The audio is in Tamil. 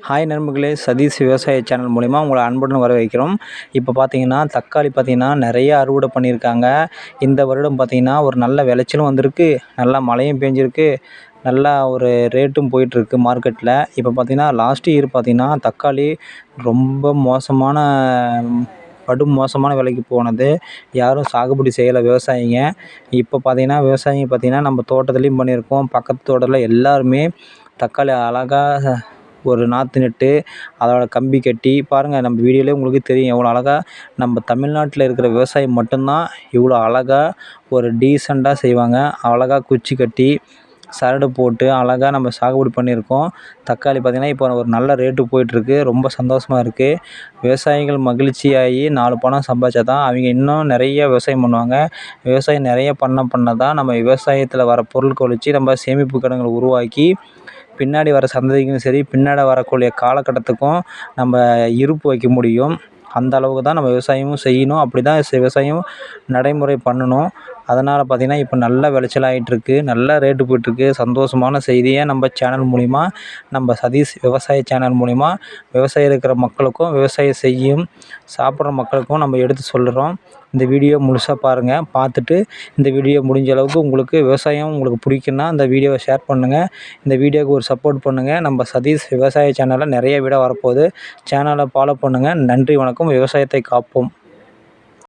ஹாய் நண்பர்களே, சதீஷ் விவசாய சேனல் மூலிமா உங்களை அன்புடன் வரவேற்கிறோம். இப்போ பார்த்தீங்கன்னா தக்காளி பார்த்தீங்கன்னா நிறைய அறுவடை பண்ணியிருக்காங்க. இந்த வருடம் பார்த்தீங்கன்னா ஒரு நல்ல விளைச்சலும் வந்திருக்கு, நல்லா மழையும் பெஞ்சிருக்கு, நல்லா ஒரு ரேட்டும் போயிட்டுருக்கு மார்க்கெட்டில். இப்போ பார்த்தீங்கன்னா லாஸ்ட் இயர் பார்த்தீங்கன்னா தக்காளி ரொம்ப படும் மோசமான விலைக்கு போனது. யாரும் சாகுபடி செய்யலை விவசாயிங்க. இப்போ பார்த்தீங்கன்னா விவசாயிங்க பார்த்தீங்கன்னா நம்ம தோட்டத்துலேயும் பண்ணியிருக்கோம், பக்கத்து தோட்டத்தில் எல்லாருமே தக்காளி அழகாக ஒரு நாற்று நட்டு அதோட கம்பி கட்டி பாருங்கள். நம்ம வீடியோலேயே உங்களுக்கு தெரியும் எவ்வளோ அழகாக நம்ம தமிழ்நாட்டில் இருக்கிற விவசாயம் மட்டும்தான் இவ்வளோ அழகாக ஒரு டீசெண்டாக செய்வாங்க. அழகாக குச்சி கட்டி சரடு போட்டு அழகாக நம்ம சாகுபடி பண்ணியிருக்கோம். தக்காளி பார்த்திங்கன்னா இப்போ ஒரு நல்ல ரேட்டு போயிட்டுருக்கு, ரொம்ப சந்தோஷமாக இருக்குது. விவசாயிகள் மகிழ்ச்சியாகி 4 பணம் சம்பாதிச்சா தான் அவங்க இன்னும் நிறைய விவசாயம் பண்ணுவாங்க. விவசாயம் நிறைய பண்ண தான் நம்ம விவசாயத்தில் வர பொருட்களை வச்சு நம்ம சேமிப்பு கிடங்களை உருவாக்கி பின்னாடி வர சந்ததிக்கும் சரி, பின்னாடி வரக்கூடிய காலகட்டத்துக்கும் நம்ம இருப்பு வைக்க முடியும். அந்த அளவுக்கு தான் நம்ம விவசாயமும் செய்யணும். அப்படி தான் விவசாயம் நடைமுறை பண்ணணும். அதனால் பார்த்திங்கன்னா இப்போ நல்ல விளைச்சல் ஆகிட்டுருக்கு, நல்ல ரேட்டு போயிட்டுருக்கு. சந்தோஷமான செய்தியை நம்ம சேனல் மூலிமா, நம்ம சதீஷ் விவசாய சேனல் மூலிமா விவசாயம் இருக்கிற மக்களுக்கும் விவசாயம் செய்யும் சாப்பிட்ற மக்களுக்கும் நம்ம எடுத்து சொல்கிறோம். இந்த வீடியோ முழுசாக பாருங்கள். பார்த்துட்டு இந்த வீடியோ முடிஞ்ச அளவுக்கு உங்களுக்கு விவசாயம் உங்களுக்கு பிடிக்குன்னா இந்த வீடியோவை ஷேர் பண்ணுங்கள். இந்த வீடியோவுக்கு ஒரு சப்போர்ட் பண்ணுங்கள். நம்ம சதீஷ் விவசாய சேனலில் நிறைய வீடியோ வரப்போகுது. சேனலை ஃபாலோ பண்ணுங்கள். நன்றி, வணக்கம். விவசாயத்தை காப்போம்.